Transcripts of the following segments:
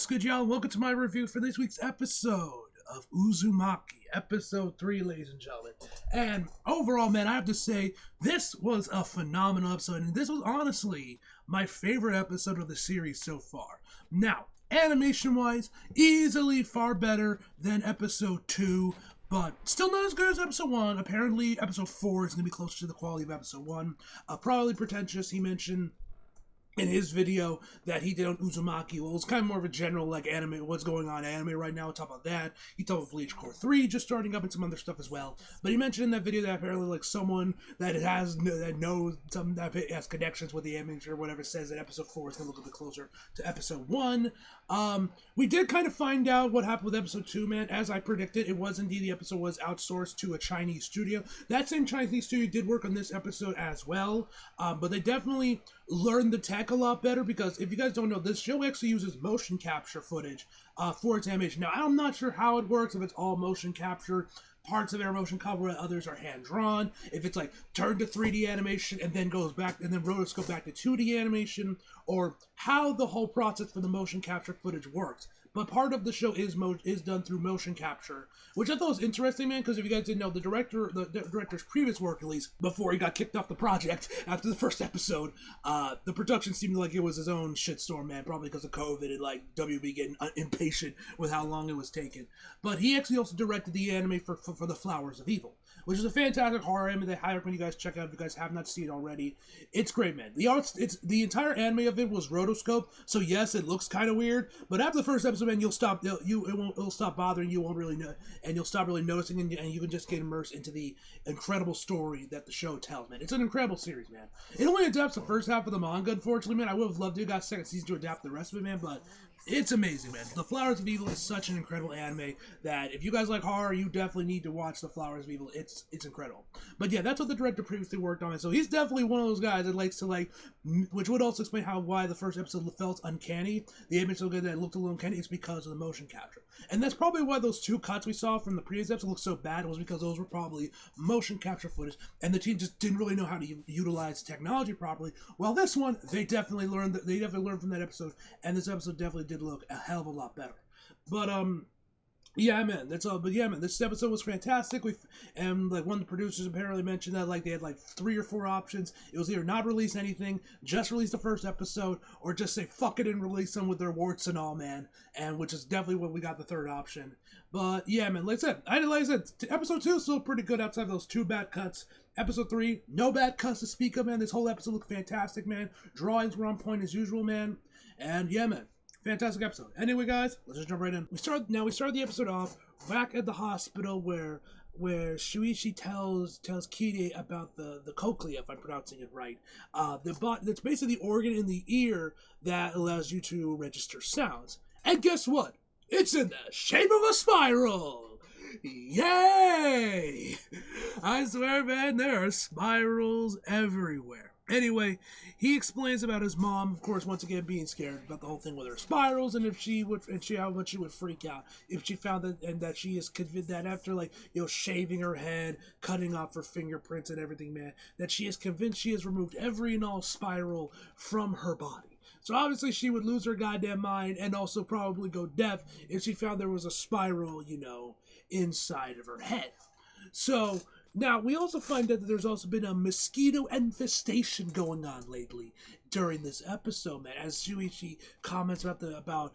What's good, y'all? Welcome to my review for this week's episode of Uzumaki, episode 3, ladies and gentlemen. And overall, man, I have to say, this was a phenomenal episode, and this was honestly my favorite episode of the series so far. Now, animation-wise, easily far better than episode 2, but still not as good as episode 1. Apparently, episode 4 is going to be closer to the quality of episode 1. Probably pretentious, he mentioned in his video that he did on Uzumaki. Well, it was kind of more of a general, like, anime, what's going on anime right now. We'll talk about that. He talked about Bleach Core 3 just starting up and some other stuff as well. But he mentioned in that video that apparently, like, someone that knows, some that has connections with the anime or whatever says that episode 4 is going to look a bit closer to episode 1. We did kind of find out what happened with episode 2, man. As I predicted, it was indeed the episode was outsourced to a Chinese studio. That same Chinese studio did work on this episode as well. But they definitely learned the tech a lot better, because if you guys don't know, this show actually uses motion capture footage for its animation. Now, I'm not sure how it works, if it's all motion capture, parts of it are motion capture, others are hand-drawn, if it's like turned to 3D animation and then goes back and then rotoscope back to 2D animation, or how the whole process for the motion capture footage works. But part of the show is done through motion capture, which I thought was interesting, man, because if you guys didn't know, the director's previous work, at least, before he got kicked off the project after the first episode, the production seemed like it was his own shitstorm, man, probably because of COVID and, like, WB getting impatient with how long it was taking. But he actually also directed the anime for The Flowers of Evil, which is a fantastic horror anime that I highly recommend you guys check out if you guys have not seen it already. It's great, man. The entire anime of it was rotoscope, so yes, it looks kind of weird, but after the first episode, man, it'll stop bothering you, won't really know, and you'll stop really noticing, and you can just get immersed into the incredible story that the show tells, man. It's an incredible series, man. It only adapts the first half of the manga, unfortunately, man. I would have loved to have got second season to adapt the rest of it, man, but it's amazing, man. The Flowers of Evil is such an incredible anime that if you guys like horror, you definitely need to watch The Flowers of Evil. It's incredible. But yeah, that's what the director previously worked on. And so he's definitely one of those guys that likes to, like, which would also explain why the first episode felt uncanny. The image so good that it looked a little uncanny. It's because of the motion capture. And that's probably why those two cuts we saw from the previous episode looked so bad, was because those were probably motion capture footage, and the team just didn't really know how to utilize technology properly. Well, this one, they definitely learned from that episode, and this episode definitely did look a hell of a lot better. But yeah, man, that's all. But yeah, man, this episode was fantastic. And like one of the producers apparently mentioned that like they had like 3 or 4 options. It was either not release anything, just release the first episode, or just say fuck it and release them with their warts and all, man. And which is definitely what we got, the third option. But yeah, man, like I said, episode 2 is still pretty good outside of those 2 bad cuts. Episode 3, no bad cuts to speak of, man. This whole episode looked fantastic, man. Drawings were on point as usual, man. And yeah, man, fantastic episode. Anyway, guys, let's just jump right in. We start the episode off back at the hospital where Shuichi tells Kirei about the cochlea, if I'm pronouncing it right. That's basically the organ in the ear that allows you to register sounds. And guess what? It's in the shape of a spiral! Yay! I swear, man, there are spirals everywhere. Anyway, he explains about his mom, of course, once again being scared about the whole thing with her spirals, and how much she would freak out if she found that, and that she is convinced that after, like, shaving her head, cutting off her fingerprints and everything, man, that she is convinced she has removed every and all spiral from her body. So obviously she would lose her goddamn mind and also probably go deaf if she found there was a spiral, inside of her head. So now we also find out that there's also been a mosquito infestation going on lately during this episode, man. As Shuichi comments about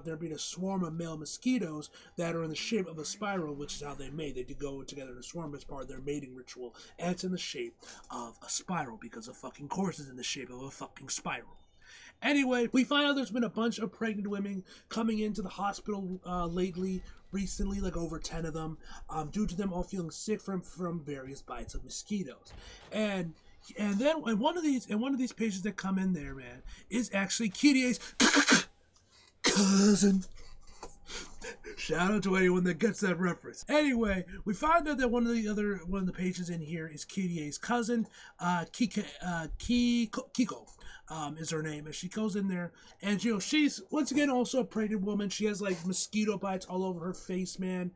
there being a swarm of male mosquitoes that are in the shape of a spiral, which is how they mate. They do go together in a swarm as part of their mating ritual, and it's in the shape of a spiral because of fucking course it's in the shape of a fucking spiral. Anyway, we find out there's been a bunch of pregnant women coming into the hospital recently, like over 10 of them, due to them all feeling sick from various bites of mosquitoes. And one of these patients that come in there, man, is actually Kirei's cousin. Shout out to anyone that gets that reference. Anyway, we find out that one of the patients in here is Kirie's cousin, Kiko. Is her name, and she goes in there, and she's once again also a pregnant woman. She has like mosquito bites all over her face, man.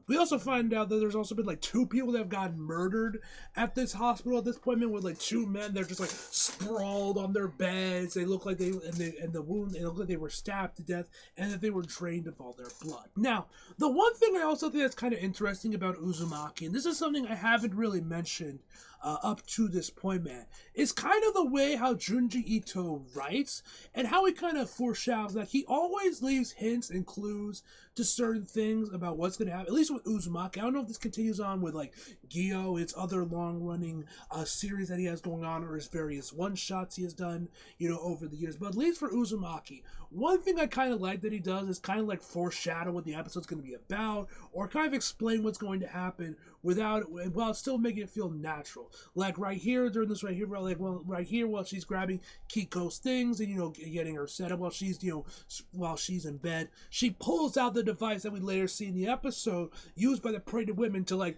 We also find out that there's also been like 2 people that have gotten murdered at this hospital at this point, man, with like 2 men. They're just like sprawled on their beds. They look like they look like they were stabbed to death, and that they were drained of all their blood. Now, the one thing I also think that's kind of interesting about Uzumaki, and this is something I haven't really mentioned up to this point, man, is kind of the way how Junji Ito writes and how he kind of foreshadows that he always leaves hints and clues to certain things about what's going to happen, at least with Uzumaki. I don't know if this continues on with like Gyo, its other long-running series that he has going on, or his various one-shots he has done, over the years, but at least for Uzumaki, one thing I kind of like that he does is kind of like foreshadow what the episode's going to be about, or kind of explain what's going to happen while still making it feel natural. Like right here, during this right here, right here, while she's grabbing Kiko's things and getting her set up while she's in bed, she pulls out the device that we later see in the episode used by the pregnant women to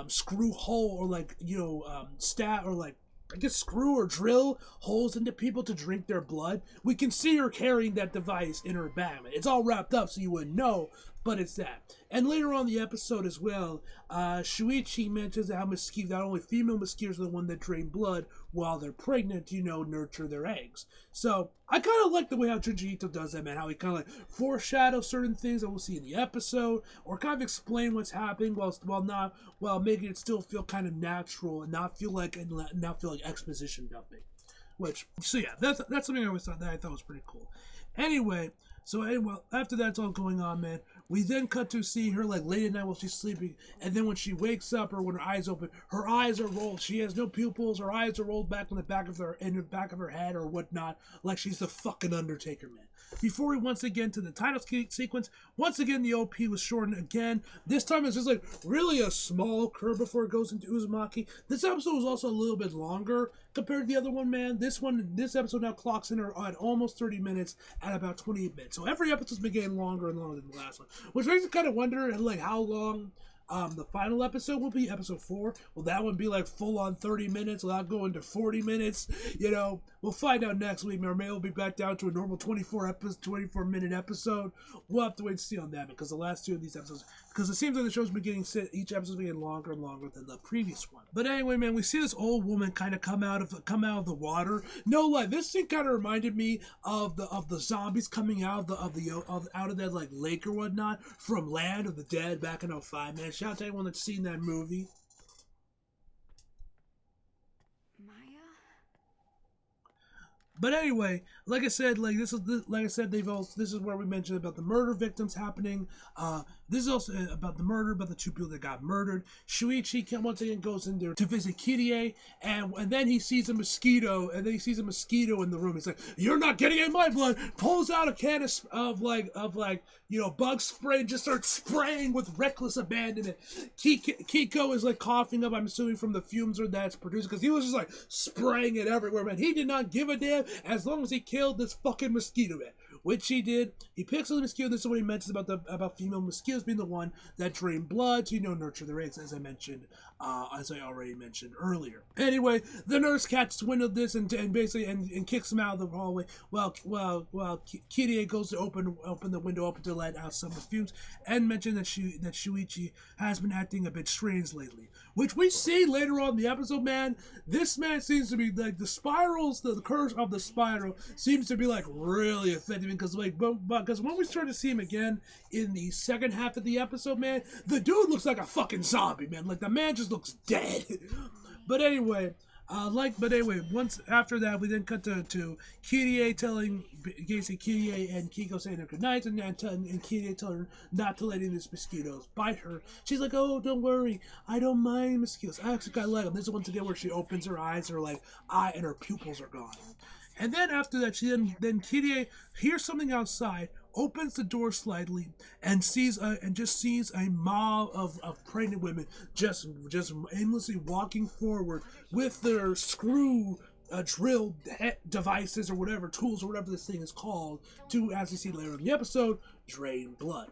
screw hole or stab or screw or drill holes into people to drink their blood. We can see her carrying that device in her bag. It's all wrapped up so you wouldn't know, but it's that. And later on in the episode as well, Shuichi mentions how not only female mosquitoes are the one that drain blood while they're pregnant, nurture their eggs. So I kind of like the way how Junji Ito does that, man. How he kind of foreshadows certain things that we'll see in the episode, or kind of explain what's happening while making it still feel kind of natural and not feel like exposition dumping. That's something I always thought was pretty cool. Anyway, after that's all going on, man, we then cut to see her late at night while she's sleeping, and then when she wakes up or when her eyes open, her eyes are rolled. She has no pupils. Her eyes are rolled back in the back of her head or whatnot, like she's the fucking Undertaker, man. Before we once again to the title sequence, once again the OP was shortened again. This time it's just really a small curve before it goes into Uzumaki. This episode was also a little bit longer compared to the other one, man. This episode now clocks in at almost 30 minutes at about 28 minutes. So every episode's been getting longer and longer than the last one, which makes me kind of wonder how long the final episode will be, episode 4. Will that one be full on 30 minutes? Will that go into 40 minutes? We'll find out next week. Or maybe we'll be back down to a normal 24-minute episode. We'll have to wait and see on that, because the last 2 of these episodes, because it seems like the show's been each episode's been getting longer and longer than the previous one. But anyway, man, we see this old woman kind of come out of the water. No lie, this thing kind of reminded me of the zombies coming out of that lake or whatnot from Land of the Dead back in 2005, man. Shout out to anyone that's seen that movie. But anyway, like I said, this is where we mentioned about the murder victims happening. This is also about the murder, about the 2 people that got murdered. Shuichi once again goes in there to visit Kirie, and then he sees a mosquito, in the room. He's like, "You're not getting in my blood!" Pulls out a can of bug spray and just starts spraying with reckless abandon. Kiko is coughing up, I'm assuming from the fumes that's produced, because he was just spraying it everywhere, man. He did not give a damn as long as he killed this fucking mosquito, man. Which he did. He picks up the mosquito. This is what he mentions about female mosquitoes being the one that drain blood to nurture their eggs, as I already mentioned earlier. Anyway, the nurse catches wind of this and basically kicks him out of the hallway. While Kirie goes to open the window open to let out some of the fumes, and mention that Shuichi has been acting a bit strange lately, which we see later on in the episode, man. This man seems to be the curse of the spiral seems to be really effective, because when we start to see him again in the second half of the episode, man, the dude looks like a fucking zombie, man. The man just looks dead. But anyway, once after that, we then cut to Kirie telling Kirie and Kiko saying their goodnights, and Kirie telling her not to let any of these mosquitoes bite her. She's like, "Oh, don't worry, I don't mind mosquitoes. I actually gotta let them." This is once again where she opens her eyes, and her pupils are gone. And then after that, then Kirie hears something outside, opens the door slightly, and sees a mob of pregnant women just aimlessly walking forward with their screw drill devices or whatever, tools or whatever this thing is called, to, as you see later in the episode, drain blood.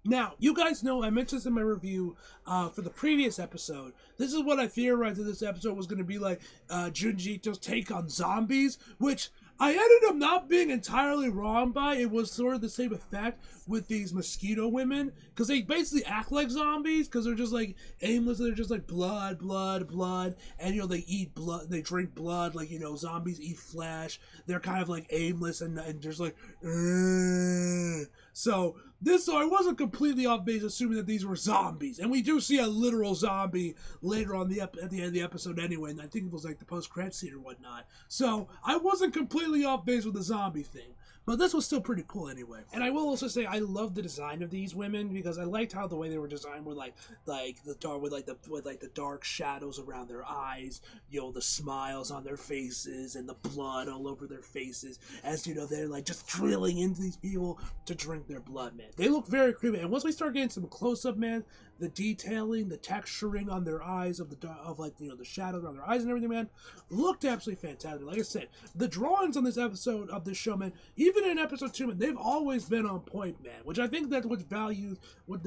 Now, you guys know, I mentioned this in my review for the previous episode. This is what I theorized that this episode was going to be like Junji Ito's take on zombies, which I ended up not being entirely wrong by. It was sort of the same effect with these mosquito women, because they basically act like zombies, because they're just like aimless, they're just like blood, blood, blood, and you know, they eat blood, they drink blood, like, you know, zombies eat flesh. They're kind of like aimless and just like, so I wasn't completely off base assuming that these were zombies, and we do see a literal zombie later on at the end of the episode anyway, and I think it was like the post-credit scene or whatnot. So I wasn't completely off base with the zombie thing, but this was still pretty cool anyway. And I will also say I love the design of these women, because I liked how the way they were designed were like the dark with the dark shadows around their eyes, you know, the smiles on their faces and the blood all over their faces, as you know, they're like just drilling into these people to drink their blood, man. They look very creepy, and once we start getting some close-up, man, the detailing, the texturing on their eyes of like, you know, the shadows around their eyes and everything, man, looked absolutely fantastic. Like I said, the drawings on this episode of this show, man, even in episode 2, man, they've always been on point, man, which I think that's what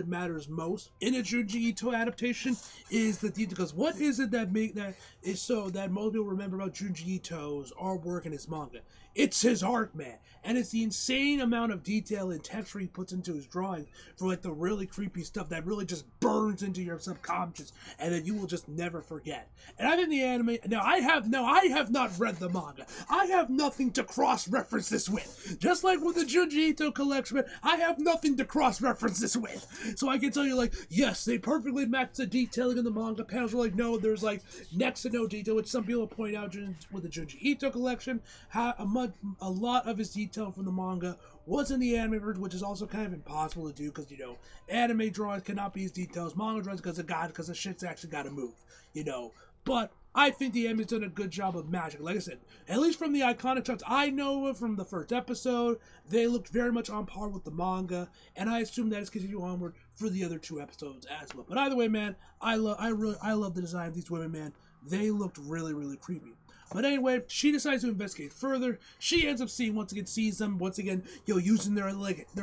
matters most in a Junji Ito adaptation is the detail. Because what is it that is so that most people remember about Junji Ito's artwork and his manga? It's his art, man. And it's the insane amount of detail and texture he puts into his drawings for like the really creepy stuff that really just burns into your subconscious and that you will just never forget. And I think the anime, now I have not read the manga. I have nothing to cross-reference this with. Just like with the Junji Ito collection, man, I have nothing to cross-reference this with. So I can tell you, like, yes, they perfectly match the detailing in the manga panels. We're like, no, there's like next to no detail, which some people point out with the Junji Ito collection. A lot of his detail from the manga was in the anime version, which is also kind of impossible to do, because, you know, anime drawings cannot be as detailed as manga drawings, because the shit's actually got to move, you know. But I think the anime's done a good job of matching. Like I said, at least from the iconic shots I know of from the first episode, they looked very much on par with the manga, and I assume that is continuing onward for the other 2 episodes as well. But either way, man, I love the design of these women, man. They looked really, really creepy. But anyway, she decides to investigate further. She ends up sees them once again, you know, using their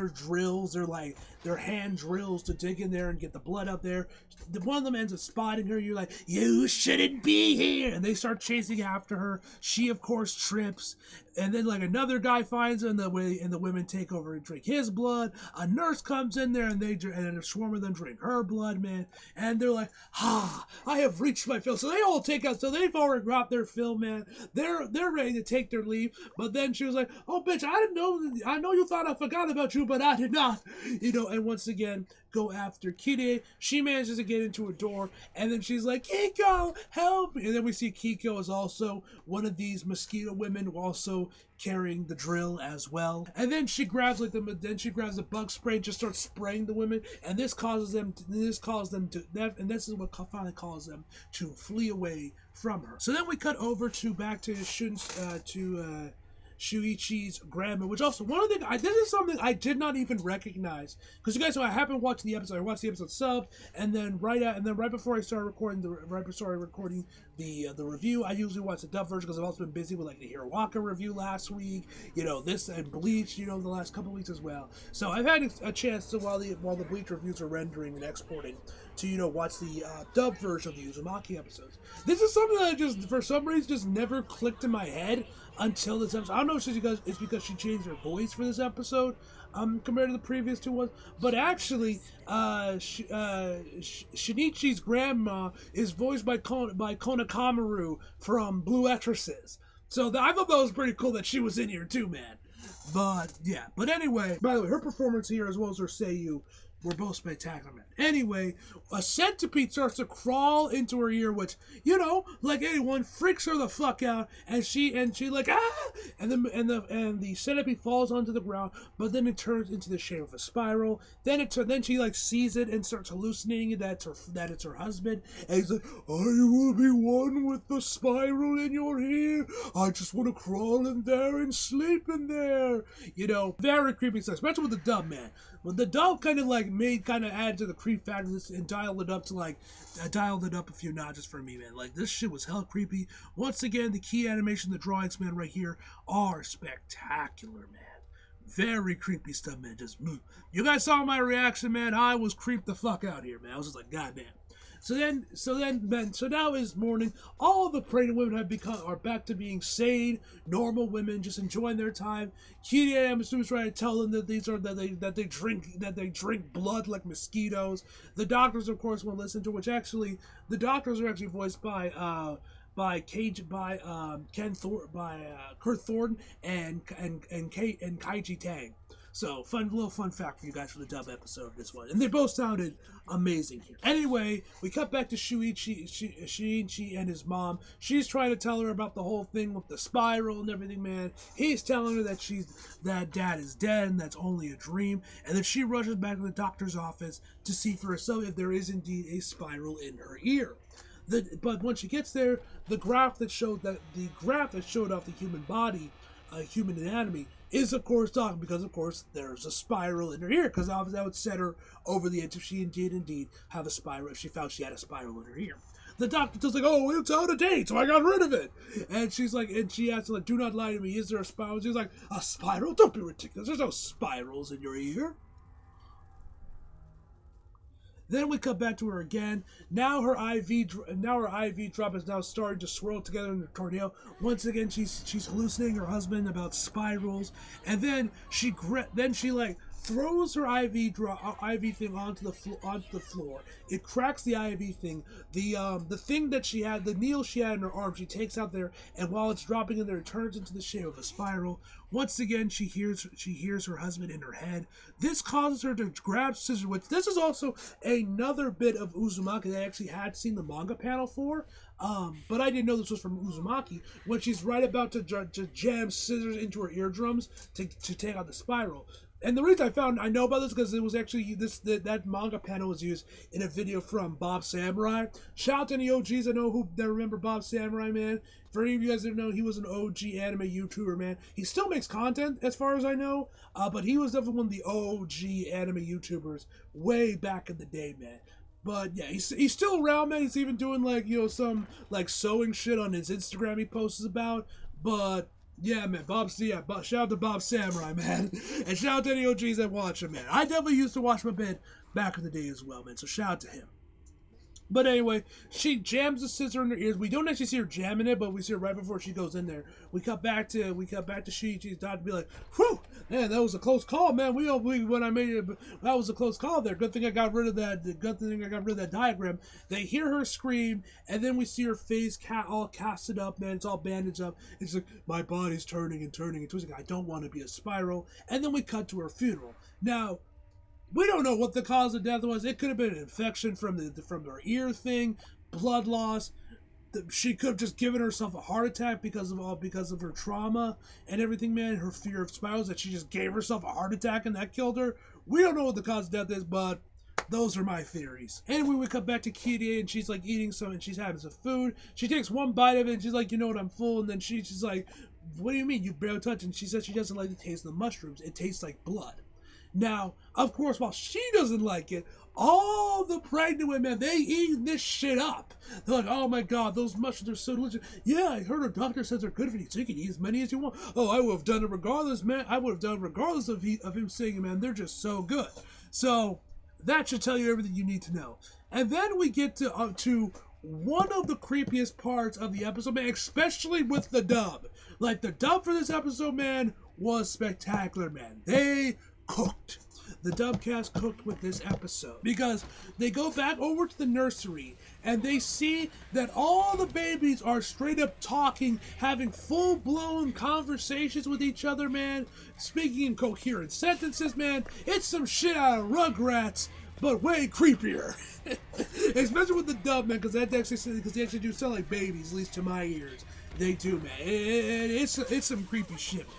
drills, their hand drills to dig in there and get the blood out there. One of them ends up spotting her. You're like, you shouldn't be here, and they start chasing after her. She, of course, trips, and then like another guy finds her, and the women take over and drink his blood. A nurse comes in there, and a swarm of them drink her blood, man. And they're like, I have reached my fill. So they all take out. So they've already got their fill, man. They're ready to take their leave. But then she was like, oh, bitch, I didn't know. I know you thought I forgot about you, but I did not. You know, and once again, go after Kide. She manages to get into a door, and then she's like, Kiko, help me. And then we see Kiko is also one of these mosquito women, also carrying the drill as well. And then she grabs the bug spray and just starts spraying the women, and this is what finally causes them to flee away from her. So then we cut over back to Shuichi's grandma, which also, one of the things, this is something I did not even recognize, because you guys know I haven't watched the episode. I watched the episode sub, and then right before I started recording the review, I usually watch the dub version, because I've also been busy with like the Hiroaka review last week, you know, this and Bleach, you know, the last couple weeks as well. So I've had a chance to, while the Bleach reviews are rendering and exporting, to, you know, watch the dub version of the Uzumaki episodes. This is something that just, for some reason, just never clicked in my head until this episode. I don't know if it's because she changed her voice for this episode, compared to the previous 2 ones, but actually, Shinichi's grandma is voiced by Kona Kamaru from Blue Exorcist. So I thought that was pretty cool that she was in here too, man. But yeah, but anyway, by the way, her performance here as well as her seiyuu were both spectacular, man. Anyway, a centipede starts to crawl into her ear, which, you know, like anyone, freaks her the fuck out, and she like, and the centipede falls onto the ground, but then it turns into the shape of a spiral. Then she like sees it and starts hallucinating that it's her husband, and he's like, I will be one with the spiral in your ear. I just want to crawl in there and sleep in there. You know, very creepy stuff, especially with the dub, man. With the dub, kind of like, like kind of add to the creep factor and dialed it up to like dialed it up a few notches for me, man. Like this shit was hell creepy. Once again, the key animation, the drawings, man, right here are spectacular, man. Very creepy stuff, man. Just you guys saw my reaction, man. I was creeped the fuck out here, man. I was just like, goddamn. So now is morning. All the pregnant women are back to being sane, normal women, just enjoying their time. Kitty, I'm assuming, is trying to tell them that they drink blood like mosquitoes. The doctors, of course, won't listen to, which actually the doctors are actually voiced by Kurt Thornton and Kaiji Tang. So little fun fact for you guys for the dub episode of this one, and they both sounded amazing here. Anyway, we cut back to Shuichi and his mom. She's trying to tell her about the whole thing with the spiral and everything, man. He's telling her that dad is dead and that's only a dream, and then she rushes back to the doctor's office to see for herself if there is indeed a spiral in her ear. But when she gets there, the graph that showed off the human body, human anatomy, is of course talking because of course there's a spiral in her ear, because obviously that would set her over the edge if she did indeed have a spiral, if she found she had a spiral in her ear. The doctor just like, oh, it's out of date, so I got rid of it. And she's like, and she asks, like, do not lie to me, is there a spiral? She's like, a spiral? Don't be ridiculous, there's no spirals in your ear. Then we cut back to her again. Now her IV drop is now starting to swirl together in the tornado. Once again, she's hallucinating her husband about spirals, and then she like throws her IV thing onto the floor. It cracks the IV thing. The thing that she had, the needle she had in her arm, she takes out there, and while it's dropping in there, it turns into the shape of a spiral. Once again, she hears her husband in her head. This causes her to grab scissors, which this is also another bit of Uzumaki that I actually had seen the manga panel for. But I didn't know this was from Uzumaki, when she's right about to jam scissors into her eardrums to take out the spiral. And the reason I know about this because it was actually that manga panel was used in a video from Bob Samurai. Shout out to any OGs that remember Bob Samurai, man. For any of you guys that know, he was an OG anime YouTuber, man. He still makes content, as far as I know, but he was definitely one of the OG anime YouTubers way back in the day, man. But yeah, he's still around, man. He's even doing some sewing shit on his Instagram he posts about, but. Yeah, man, shout out to Bob Samurai, man. And shout out to any OGs that watch him, man. I definitely used to watch my bed back in the day as well, man, so shout out to him. But anyway, she jams the scissor in her ears. We don't actually see her jamming it, but we see her right before she goes in there. We cut back to Shuichi's doctor be like, whew, man, that was a close call, man. When I made it, that was a close call there. Good thing I got rid of that diagram. They hear her scream, and then we see her face all casted up, man. It's all bandaged up. It's like, my body's turning and turning and twisting. I don't want to be a spiral. And then we cut to her funeral. Now, we don't know what the cause of death was. It could have been an infection from her ear thing, blood loss. She could have just given herself a heart attack because of her trauma and everything, man. Her fear of spirals, that she just gave herself a heart attack and that killed her. We don't know what the cause of death is, but those are my theories. Anyway, we cut back to Kitty, and she's like eating some, and she's having some food. She takes one bite of it, and she's like, you know what, I'm full. And then she's just like, what do you mean? You barely touched it? And she says she doesn't like the taste of the mushrooms. It tastes like blood. Now, of course, while she doesn't like it, all the pregnant women, they eat this shit up. They're like, oh my god, those mushrooms are so delicious. Yeah, I heard a doctor says they're good for you, so you can eat as many as you want. Oh, I would have done it regardless, man. I would have done it regardless of him saying it, man. They're just so good. So, that should tell you everything you need to know. And then we get to one of the creepiest parts of the episode, man, especially with the dub. Like, the dub for this episode, man, was spectacular, man. They cooked. The dubcast cooked with this episode because they go back over to the nursery and they see that all the babies are straight up talking, having full-blown conversations with each other, man, speaking in coherent sentences, man. It's some shit out of Rugrats, but way creepier. Especially with the dub, man, because they actually do sound like babies, at least to my ears. They do, man. It's some creepy shit, man.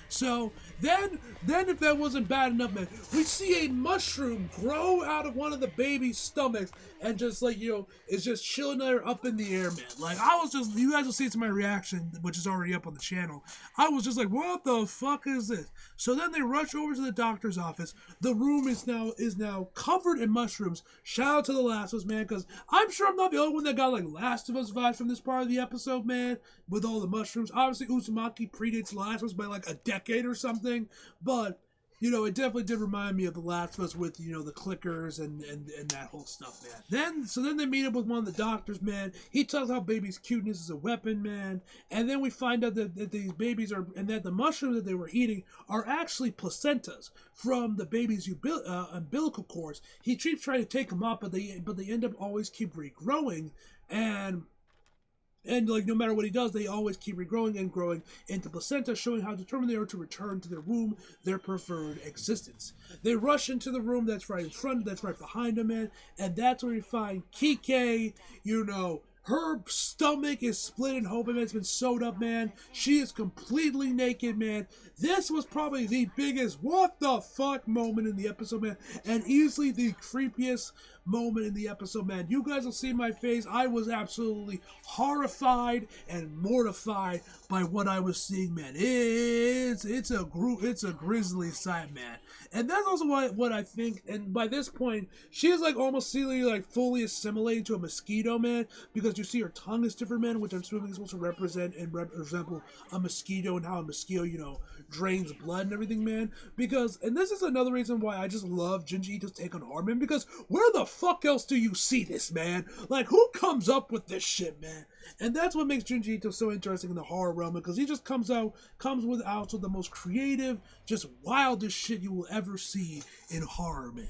So then if that wasn't bad enough, man, we see a mushroom grow out of one of the baby's stomachs and just like, it's just chilling there up in the air, man. Like, I was just, you guys will see it's my reaction, which is already up on the channel. I was just like, what the fuck is this? So then they rush over to the doctor's office. The room is now covered in mushrooms. Shout out to The Last of Us, man, because I'm sure I'm not the only one that got like Last of Us vibes from this part of the episode, man, with all the mushrooms. Obviously, Uzumaki predates Last of Us by like a decade or something, but it definitely did remind me of The Last of Us with, the clickers and that whole stuff, man. Then they meet up with one of the doctors, man. He tells how baby's cuteness is a weapon, man. And then we find out that these babies and that the mushrooms that they were eating are actually placentas from the baby's umbilical cords. He keeps trying to take them up, but they end up always keep regrowing, and like no matter what he does, they always keep regrowing and growing into placenta, showing how determined they are to return to their womb, their preferred existence. They rush into the room that's right in front, that's right behind them, man, and that's where we find Kike, her stomach is split in open, man. It's been sewed up, man. She is completely naked, man. This was probably the biggest what the fuck moment in the episode, man. And easily the creepiest moment in the episode, man. You guys will see my face. I was absolutely horrified and mortified by what I was seeing, man. It's a grisly sight, man. And that's also what I think. And by this point, she is like almost like fully assimilated to a mosquito, man, because you see her tongue is different, man, which I'm assuming is supposed to represent and resemble a mosquito and how a mosquito, drains blood and everything, man. And this is another reason why I just love Junji Ito's take on horror, man, because where the fuck else do you see this, man? Like, who comes up with this shit, man? And that's what makes Junji Ito so interesting in the horror realm, because he just comes with the most creative, just wildest shit you will ever see in horror, man.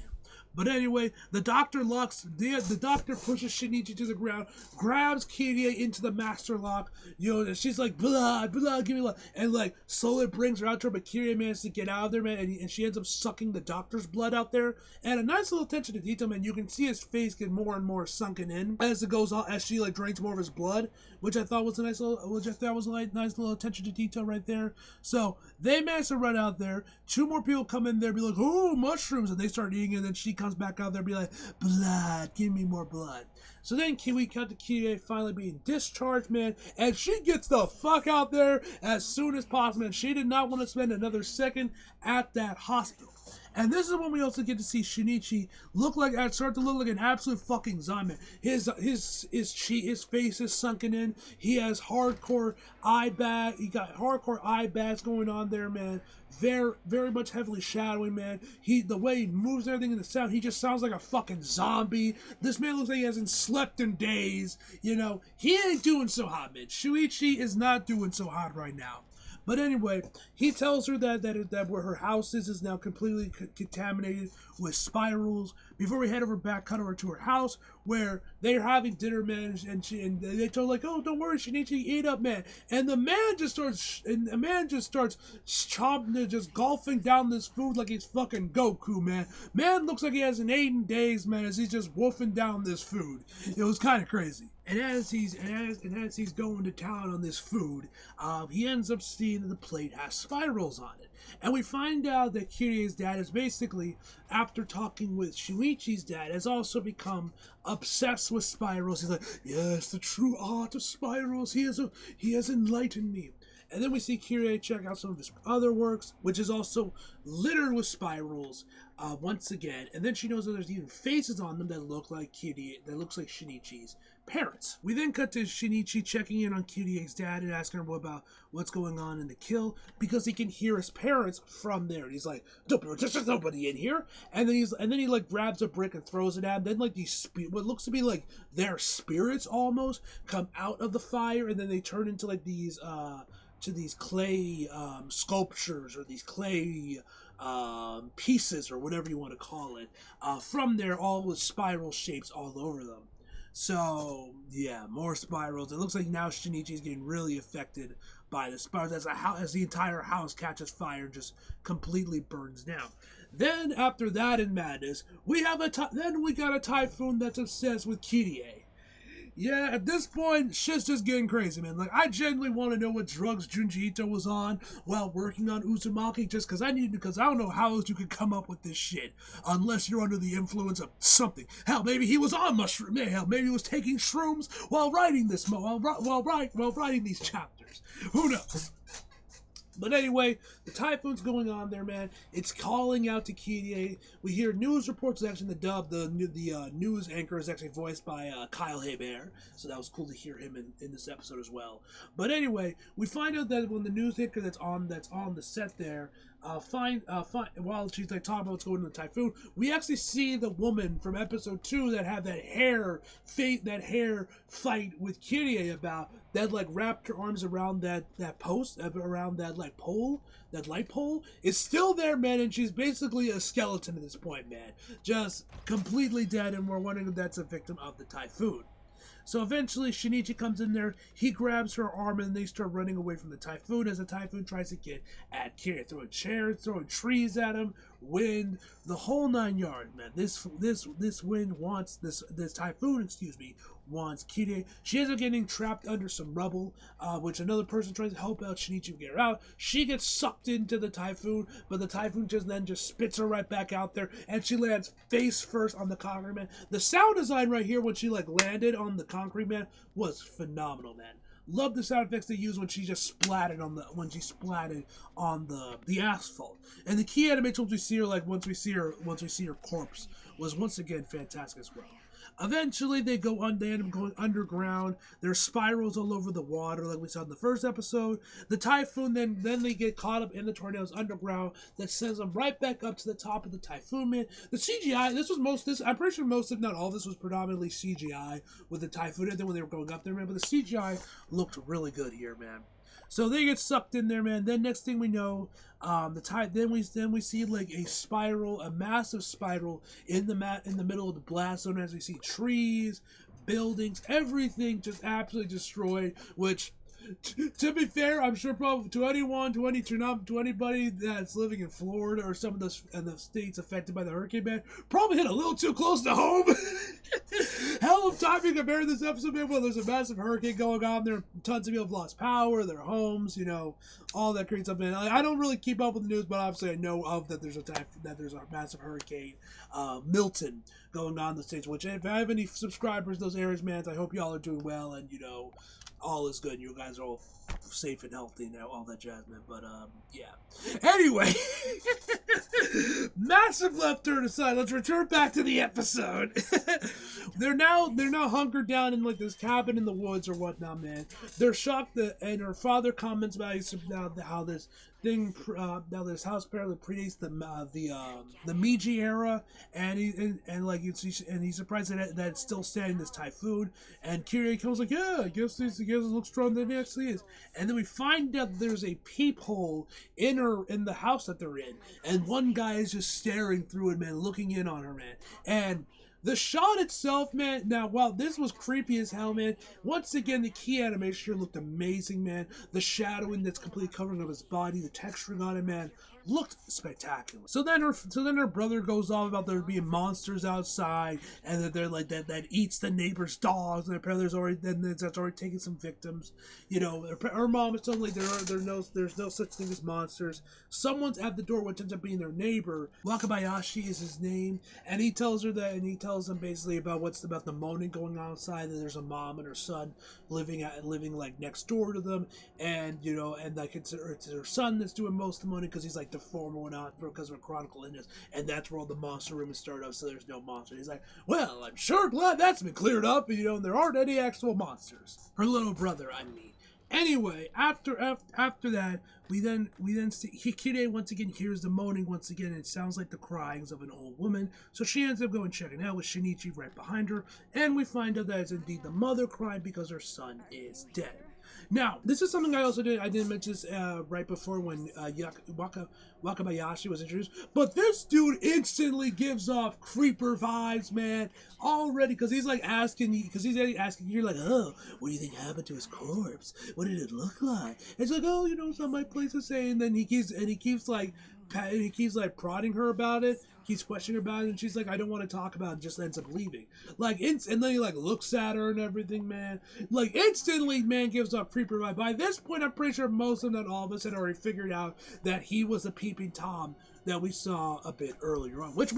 But anyway, the doctor pushes Shinichi to the ground, grabs Kirie into the master lock, and she's like, blah, blah, give me love. And like, slowly brings her out to her, but Kirie manages to get out of there, man, and she ends up sucking the doctor's blood out there. And a nice little attention to detail, man, you can see his face get more and more sunken in as it goes on, as she like drinks more of his blood, which I thought was a nice little attention to detail right there. So they manage to run out there. Two more people come in there, be like, oh, mushrooms, and they start eating, and then she comes back out there, be like, blood, give me more blood. So then we cut to Kirie finally being discharged, man, and she gets the fuck out there as soon as possible, and she did not want to spend another second at that hospital. And this is when we also get to see Shinichi start to look like an absolute fucking zombie. His face is sunken in. He has hardcore eye bags going on there, man. Very, very much heavily shadowing, man. The way he moves everything in the sound, he just sounds like a fucking zombie. This man looks like he hasn't slept in days. He ain't doing so hot, man. Shuichi is not doing so hot right now. But anyway, he tells her that where her house is now completely contaminated with spirals. Before we head cut over to her house, where they're having dinner, man, and they told like, oh, don't worry, Shinichi, eat up, man. And the man just starts chopping, just golfing down this food like he's fucking Goku, man. Man looks like he hasn't eaten days, man, as he's just wolfing down this food. It was kind of crazy. And as he's going to town on this food, he ends up seeing that the plate has spirals on it. And we find out that Kirie's dad is basically, after talking with Shuichi's dad, has also become obsessed with spirals. He's like, yes, the true art of spirals. He has enlightened me. And then we see Kirie check out some of his other works, which is also littered with spirals once again. And then she knows that there's even faces on them that look like Shinichi's parents. We then cut to Shinichi checking in on Kirie's dad and asking her about what's going on in the kill, because he can hear his parents from there. And he's like, there's nobody in here. And then he like grabs a brick and throws it at him. Then like what looks to be like their spirits almost come out of the fire, and then they turn into like these clay sculptures, or these clay pieces, or whatever you want to call it, from there, all with spiral shapes all over them. So yeah, more spirals. It looks like now Shinichi is getting really affected by the spirals as the entire house catches fire and just completely burns down. Then after that in madness, we got a typhoon that's obsessed with Kirie. Yeah, at this point, shit's just getting crazy, man. Like, I genuinely want to know what drugs Junji Ito was on while working on Uzumaki, just because I don't know how else you could come up with this shit unless you're under the influence of something. Hell, maybe he was on mushroom. Hell, maybe he was taking shrooms while writing this, while writing these chapters. Who knows? But anyway, the typhoon's going on there, man. It's calling out to Kirie. We hear news reports. Actually, the dub, the news anchor is actually voiced by Kyle Hebert, so that was cool to hear him in this episode as well. But anyway, we find out that when the news anchor that's on the set there, while she's like talking about what's going on in the typhoon, we actually see the woman from episode 2 that had that hair fight with Kirie about that, like wrapped her arms around that post, around that like pole, that light pole, is still there, man, and she's basically a skeleton at this point, man, just completely dead, and we're wondering if that's a victim of the typhoon. So eventually Shinichi comes in there, he grabs her arm, and they start running away from the typhoon as the typhoon tries to get at Kirie, throwing chairs, throwing trees at him, wind, the whole 9 yards, man. This wind wants this typhoon, wants Kirie. She ends up getting trapped under some rubble, which another person tries to help out Shinichi get her out. She gets sucked into the typhoon, but the typhoon just spits her right back out there, and she lands face first on the concrete man. The sound design right here when she like landed on the concrete man was phenomenal, man. Love the sound effects they used when she just splatted on the asphalt. And the key animation once we see her corpse was once again fantastic as well. Eventually, they end up going underground. There's spirals all over the water, like we saw in the first episode. The typhoon, then they get caught up in the tornadoes underground that sends them right back up to the top of the typhoon, man. The CGI, I'm pretty sure most, if not all, this was predominantly CGI with the typhoon, and then when they were going up there, man. But the CGI looked really good here, man. So they get sucked in there, man. Then next thing we know, then we see like a massive spiral in the middle of the blast zone as we see trees, buildings, everything just absolutely destroyed. Which, to be fair, I'm sure probably to anybody that's living in Florida or some of the states affected by the hurricane, man, probably hit a little too close to home. Hell of timing compared to this episode, man. Well, there's a massive hurricane going on there. Tons of people have lost power, their homes, all that crazy stuff, man. I don't really keep up with the news, but obviously I know of that there's a massive hurricane, Milton, going on in the States. Which, if I have any subscribers in those areas, man, I hope y'all are doing well and all is good. You guys are all safe and healthy now, all that jazz, man. But yeah. Anyway, massive left turn aside. Let's return back to the episode. They're now hunkered down in like this cabin in the woods or whatnot, man. They're shocked and her father comments about how this house apparently predates the Meiji era, and he's surprised that it's still standing this typhoon. And Kirie comes like, yeah, I guess it looks stronger than it actually is. And then we find out there's a peephole in the house that they're in, and one guy is just staring through it, man, looking in on her, man. And the shot itself, man, now, while this was creepy as hell, man, once again, the key animation here looked amazing, man. The shadowing that's completely covering up his body, the texturing on it, man, looked spectacular. So then her brother goes off about there being monsters outside, and that they're like that eats the neighbor's dogs, and apparently that's already taken some victims. Her mom is telling like there's no such thing as monsters. Someone's at the door, which ends up being their neighbor. Wakabayashi is his name, and he tells them basically about the moaning going on outside, that there's a mom and her son living like next door to them, and like it's her son that's doing most of the moaning because he's like deformed or whatnot because of a chronicle illness, and that's where all the monster rumors started up, so there's no monster. He's like, well, I'm sure glad that's been cleared up, and there aren't any actual monsters. Her little brother, I mean. Anyway, after that, we then see Kirie once again hears the moaning once again, and it sounds like the cryings of an old woman. So she ends up going checking out with Shinichi right behind her, and we find out that it's indeed the mother crying because her son is dead. Now, this is something I didn't mention this right before when Wakabayashi was introduced, but this dude instantly gives off creeper vibes, man, already, because he's asking you're like, oh, what do you think happened to his corpse? What did it look like? And it's like, oh, some my place to say, and then he keeps prodding her about it. he's questioning her about it, and she's like, I don't want to talk about it, and just ends up leaving. Like, and then he, like, looks at her and everything, man. Like, instantly, man, gives off creeper vibe. By this point, I'm pretty sure most of them, not all of us, had already figured out that he was a peeping Tom that we saw a bit earlier on, which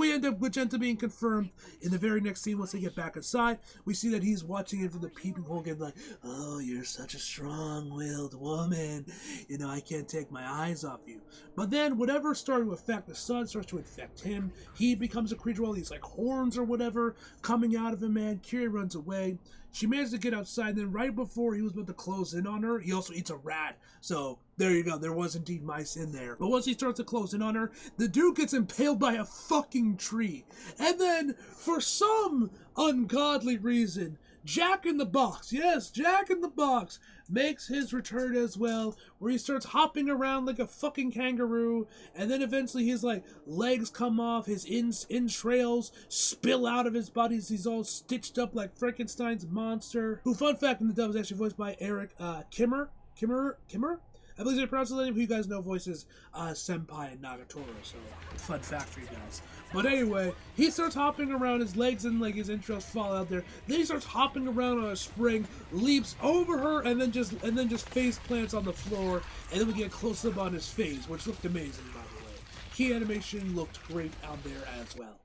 ends up being confirmed in the very next scene. Once they get back inside, we see that he's watching into the peeping hole again, like, oh, you're such a strong-willed woman. You know, I can't take my eyes off you. But then, whatever started to affect the sun starts to infect him. He becomes a creature with all these, like, horns or whatever coming out of him, man. Kiri runs away. She managed to get outside, and then right before he was about to close in on her, he also eats a rat. So, there you go. There was indeed mice in there. But once he starts to close in on her, the dude gets impaled by a fucking tree. And then, for some ungodly reason, Jack in the Box, yes, Jack in the Box, makes his return as well, where he starts hopping around like a fucking kangaroo, and then eventually his, like, legs come off, his entrails spill out of his body as he's all stitched up like Frankenstein's monster, who, fun fact, in the dub is actually voiced by Eric Kimmer? I believe they pronounce the name. Who you guys know voices Senpai and Nagatoro, so fun fact for you guys. But anyway, he starts hopping around, his legs and like his entrails fall out there. Then he starts hopping around on a spring, leaps over her, and then just face plants on the floor, and then we get a close up on his face, which looked amazing, by the way. Key animation looked great out there as well.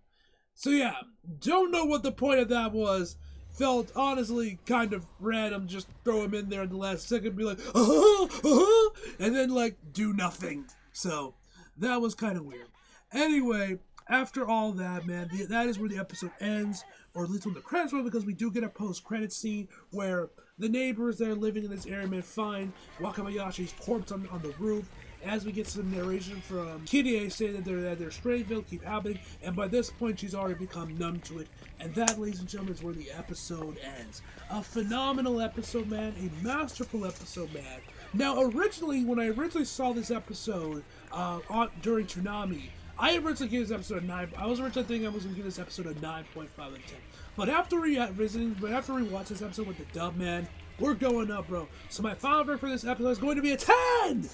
So yeah, don't know what the point of that was. Felt honestly kind of random, just throw him in there in the last second, be like, and then like do nothing. So that was kind of weird. Anyway, after all that, man, that is where the episode ends, or at least when the credits roll, because we do get a post-credit scene where the neighbors that are living in this area, man, find Wakabayashi's corpse on the roof. As we get some narration from Kirie saying that their strange will keep happening, and by this point she's already become numb to it. And that, ladies and gentlemen, is where the episode ends. A phenomenal episode, man. A masterful episode, man. Now, originally, when I saw this episode during Toonami, I originally gave this episode a 9. I was originally thinking I was going to give this episode a 9.5 out of 10. But after rewatching this episode with the dub, man, we're going up, bro. So my final verdict for this episode is going to be a 10!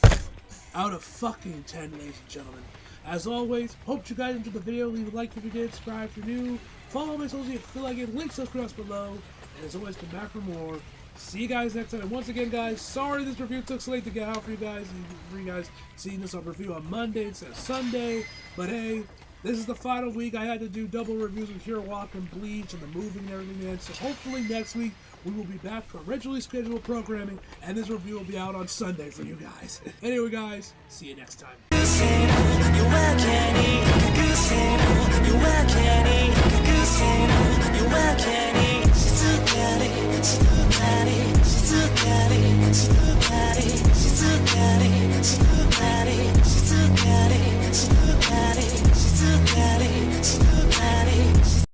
Out of fucking 10, ladies and gentlemen. As always, hope you guys enjoyed the video. Leave a like if you did, subscribe if you're new, follow my socials if you feel like it, links across below, and as always, come back for more. See you guys next time, and once again, guys, sorry this review took so late to get out for you guys, seeing this on review on Monday instead of Sunday, but hey, this is the final week. I had to do double reviews with Hero Walk and Bleach and the movie and everything, man, so hopefully next week, we will be back to originally scheduled programming, and this review will be out on Sunday for you guys. Anyway, guys, see you next time.